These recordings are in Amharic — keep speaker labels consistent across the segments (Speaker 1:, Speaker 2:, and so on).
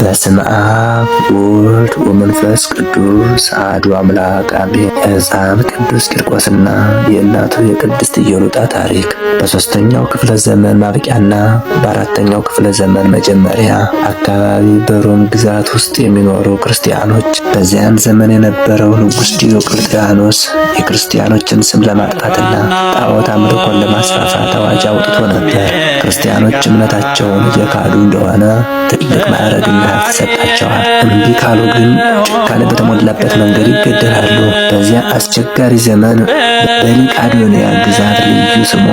Speaker 1: በስመ አብ ወወልድ ወመንፈስ ቅዱስ አሐዱ አምላክ አሜን። የሕፃን ቅዱስ ቂርቆስና የእናቱ የቅድስት ኢየሉጣ ታሪክ በሦስተኛው ክፍለ ዘመን ማብቂያና በአራተኛው ክፍለ ዘመን መጀመሪያ አካባቢ በሮም ግዛት ውስጥ የሚኖሩ ክርስቲያኖች በዚያን ዘመን የነበረው ንጉሥ ዲዮቅልጥያኖስ የክርስቲያኖችን ስም ለማጥፋትና ጣዖት አምልኮን ለማስፋፋት አዋጅ አውጥቶ ነበር። ክርስቲያኖች እምነታቸውን እየካዱ እንደሆነ ትልቅ ማዕረግና ተሰጣቸዋል። እምቢ ካሉ ግን ጭካኔ በተሞላበት መንገድ ይገደላሉ። በዚያ አስቸጋሪ ዘመን በሊቃዶንያ ግዛት ልዩ ስሟ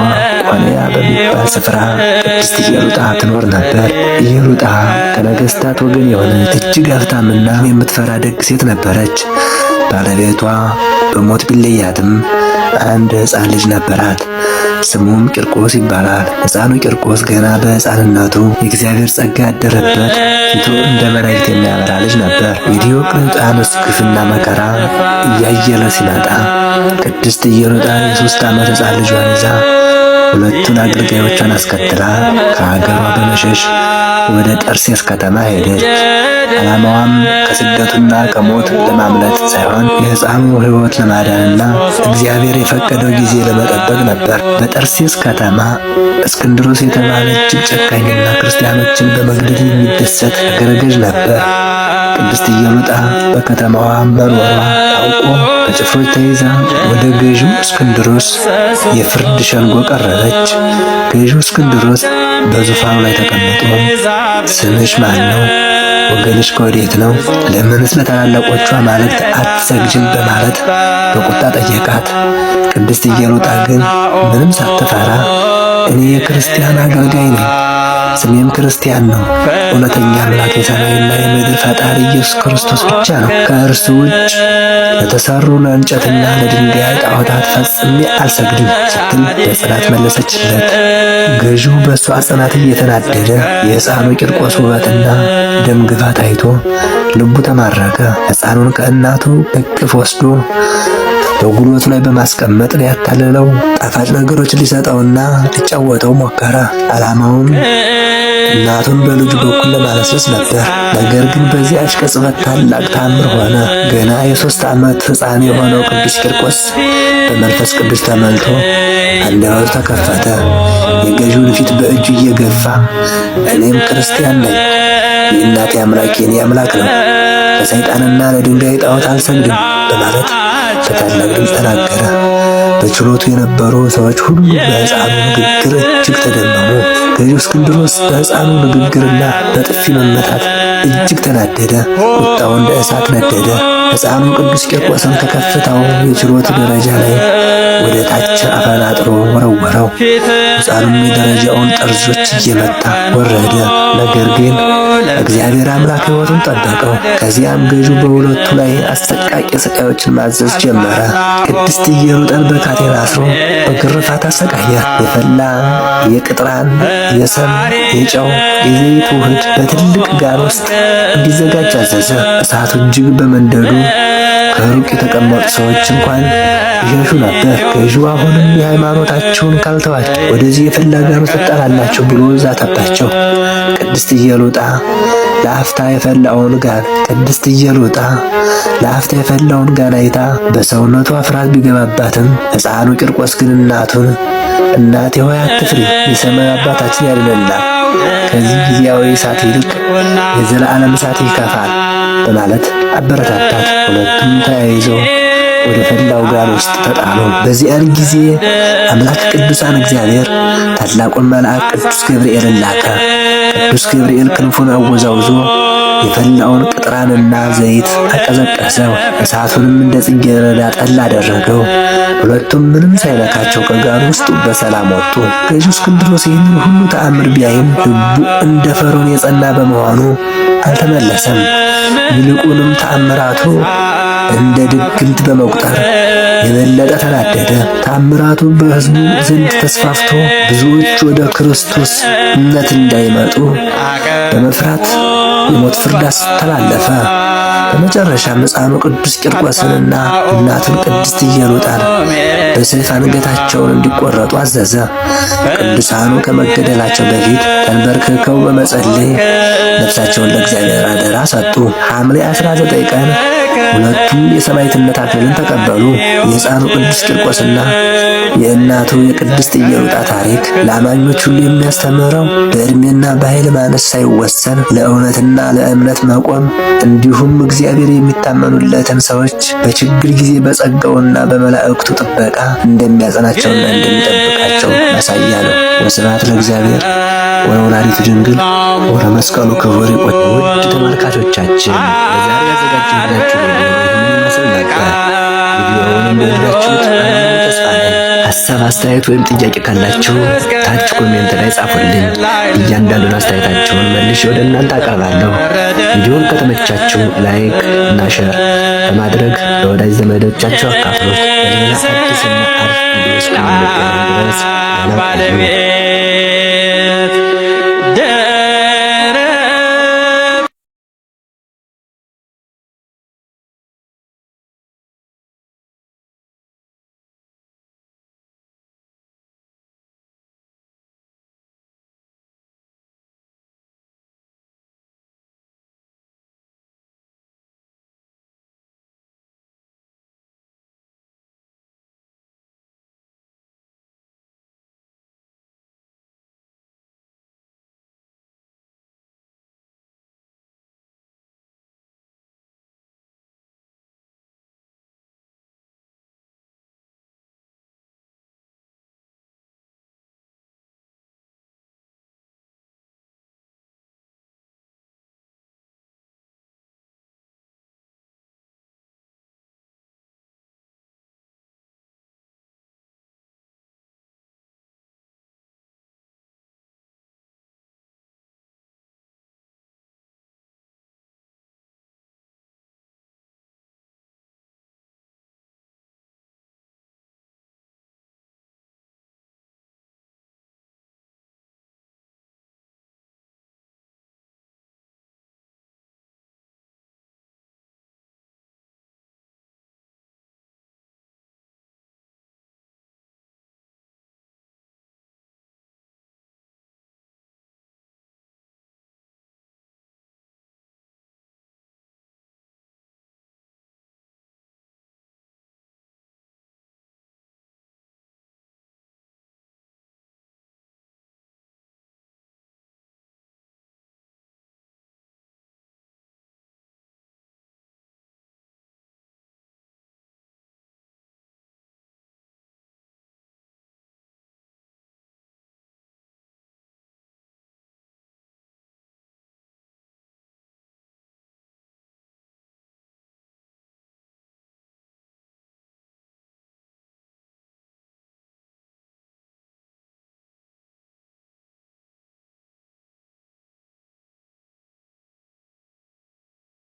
Speaker 1: ቆንያ በሚባል ስፍራ ቅድስት ኢየሉጣ ትኖር ነበር። ኢየሉጣ ከነገሥታት ወገን የሆነች እጅግ ሀብታምና የምትፈራ ደግ ሴት ነበረች። ባለቤቷ በሞት ቢለያትም አንድ ሕፃን ልጅ ነበራት። ስሙም ቂርቆስ ይባላል። ሕፃኑ ቂርቆስ ገና በሕፃንነቱ የእግዚአብሔር ጸጋ ያደረበት ፊቱ እንደ መላእክት የሚያበራ ልጅ ነበር። የዲዮቅልጥያኖስ ግፍና መከራ እያየለ ሲመጣ ቅድስት ኢየሉጣ የ3 ዓመት ሕፃን ልጇን ይዛ ሁለቱን አገልጋዮቿን አስከትላ ከሀገሯ በመሸሽ ወደ ጠርሴስ ከተማ ሄደች። ዓላማዋም ከስደቱና ከሞት ለማምለጥ ሳይሆን የሕፃኑ ሕይወት ለማዳንና እግዚአብሔር የፈቀደው ጊዜ ለመጠበቅ ነበር። በጠርሴስ ከተማ እስክንድሮስ የተባለ እጅግ ጨካኝና ክርስቲያኖችን በመግደል የሚደሰት አገረ ገዥ ነበር። ቅድስት ኢየሉጣ በከተማዋ መኖሯ ታውቆ በጭፍሮች ተይዛ ወደ ገዢው እስክንድሮስ የፍርድ ሸንጎ ቀረበች። ገዢው እስክንድሮስ በዙፋኑ ላይ ተቀምጦ ስምሽ ማን ነው? ወገንሽ ከወዴት ነው? ለምንስ ለታላላቆቿ አማልክት አትሰግጅም? በማለት በቁጣ ጠየቃት። ቅድስት ኢየሉጣ ግን ምንም ሳትፈራ እኔ የክርስቲያን አገልጋይ ነኝ፣ ስሜም ክርስቲያን ነው። እውነተኛ አምላክ የሰማይና የምድር ፈጣሪ ኢየሱስ ክርስቶስ ብቻ ነው። ከእርሱ ውጭ ለተሰሩ ለእንጨትና ለድንጋይ ጣዖታት ፈጽሜ አልሰግድም ስትል በጽናት መለሰችለት። ገዢው በእሷ ጽናት እየተናደደ የሕፃኑ ቂርቆስ ውበትና ደም ግባት አይቶ ልቡ ተማረከ። ሕፃኑን ከእናቱ እቅፍ ወስዶ በጉልበቱ ላይ በማስቀመጥ ሊያታልለው ጣፋጭ ነገሮች ሊሰጠውና ሊጫወተው ሞከረ። ዓላማውም እናቱን በልጁ በኩል ለማለሰስ ነበር። ነገር ግን በዚያች ቅጽበት ታላቅ ተአምር ሆነ። ገና የ3 ዓመት ሕፃን የሆነው ቅዱስ ቂርቆስ በመንፈስ ቅዱስ ተመልቶ አንደበቱ ተከፈተ። የገዢውን ፊት በእጁ እየገፋ እኔም ክርስቲያን ነኝ፣ የእናቴ አምላክ የኔ አምላክ ነው፣ ለሰይጣንና ለድንጋይ ጣዖት አልሰግድም በማለት በታላቅ ድምፅ ተናገረ። በችሎቱ የነበሩ ሰዎች ሁሉ በሕፃኑ ንግግር እጅግ ተደመሙ። ገዢው እስክንድሮስ በሕፃኑ ንግግርና በጥፊ መመታት እጅግ ተናደደ። ቁጣው እንደ እሳት ነደደ። ሕፃኑ ቅዱስ ቂርቆስን ከከፍታው የችሎት ደረጃ ላይ ወደ ታች አፈናጥሮ ወረወረው። ሕፃኑም የደረጃውን ጠርዞች እየመታ ወረደ። ነገር ግን እግዚአብሔር አምላክ ሕይወቱን ጠበቀው። ከዚያም ገዢው በሁለቱ ላይ አሰቃቂ ስቃዮችን ማዘዝ ጀመረ። ቅድስት ኢየሉጣን በካቴና አስሮ በግርፋት አሰቃያት። የፈላ የቅጥራን፣ የሰም፣ የጨው፣ የዘይት ውህድ በትልቅ ጋን ውስጥ እንዲዘጋጅ አዘዘ። እሳቱ እጅግ በመንደዱ ከሩቅ የተቀመጡ ሰዎች እንኳን ይሸሹ ነበር። ገዢው አሁንም የሃይማኖታችሁን ካልተዋችሁ ወደዚህ የፈላ ጋን ውስጥ ትጣላላችሁ ብሎ ዛተባቸው። ቅድስት ኢየሉጣ ለአፍታ የፈላውን ጋን አይታ በሰውነቷ ፍርሃት ቢገባባትም ሕፃኑ ቂርቆስ ግን እናቴ ሆይ አትፍሪ፣ የሰማይ አባታችን ያድነናል፣ ከዚህ ጊዜያዊ እሳት ይልቅ የዘላለም እሳት ይከፋል በማለት አበረታታት። ሁለቱም ተያይዘው ወደ ፈላው ጋን ውስጥ ተጣሉ። በዚያን ጊዜ አምላክ ቅዱሳን እግዚአብሔር ታላቁን መልአክ ቅዱስ ገብርኤልን ላከ። ቅዱስ ገብርኤል ክንፉን አወዛውዞ የፈላውን ቅጥራንና ዘይት አቀዘቀዘው። እሳቱንም እንደ ጽጌረዳ ጠል አደረገው። ሁለቱም ምንም ሳይነካቸው ከጋኑ ውስጥ በሰላም ወጡ። ገዢው እስክንድሮስ ይህንን ሁሉ ተአምር ቢያይም ልቡ እንደ ፈርዖን የጸና በመሆኑ አልተመለሰም። ይልቁንም ተአምራቱ እንደ ድግምት በመቁጠር የበለጠ ተናደደ። ታምራቱ በሕዝቡ ዘንድ ተስፋፍቶ ብዙዎች ወደ ክርስቶስ እምነት እንዳይመጡ በመፍራት የሞት ፍርድ አስተላለፈ። በመጨረሻም ሕፃኑ ቅዱስ ቂርቆስንና እናቱን ቅድስት ኢየሉጣን በሰይፍ አንገታቸውን እንዲቆረጡ አዘዘ። ቅዱሳኑ ከመገደላቸው በፊት ተንበርክከው በመጸለይ ነፍሳቸውን ለእግዚአብሔር አደራ ሰጡ። ሐምሌ 19 ቀን ሁለቱም የሰማዕትነት አክሊልን ተቀበሉ። የሕፃኑ ቅዱስ ቂርቆስና የእናቱ የቅድስት ኢየሉጣ ታሪክ ለአማኞች ሁሉ የሚያስተምረው በዕድሜና በኃይል ማነስ ሳይወሰን ለእውነትና ለእምነት መቆም እንዲሁም እግዚአብሔር የሚታመኑለትን ሰዎች በችግር ጊዜ በጸጋውና በመላእክቱ ጥበቃ እንደሚያጸናቸውና እንደሚጠብቃቸው ማሳያ ነው። ወስብሐት ለእግዚአብሔር ወለወላዲቱ ድንግል ወለመስቀሉ ክቡር። ውድ ተመልካቾቻችን ለዛሬ ያዘጋጀንላችሁ ቪዲዮ ይህንን ይመስል ነበር። ቪዲዮውን እንደወደዳችሁት ተስፋ ነኝ። ሀሳብ፣ አስተያየት ወይም ጥያቄ ካላችሁ ታች ኮሜንት ላይ ጻፉልኝ። እያንዳንዱን አስተያየታችሁን መልሼ ወደ እናንተ አቀርባለሁ። ቪዲዮውን ከተመቻችሁ ላይክ እና ሼር በማድረግ ለወዳጅ ዘመዶቻችሁ አካፍሉት። በሌላ አዲስና አሪፍ ቪዲዮ እስከምንገናኝ ድረስ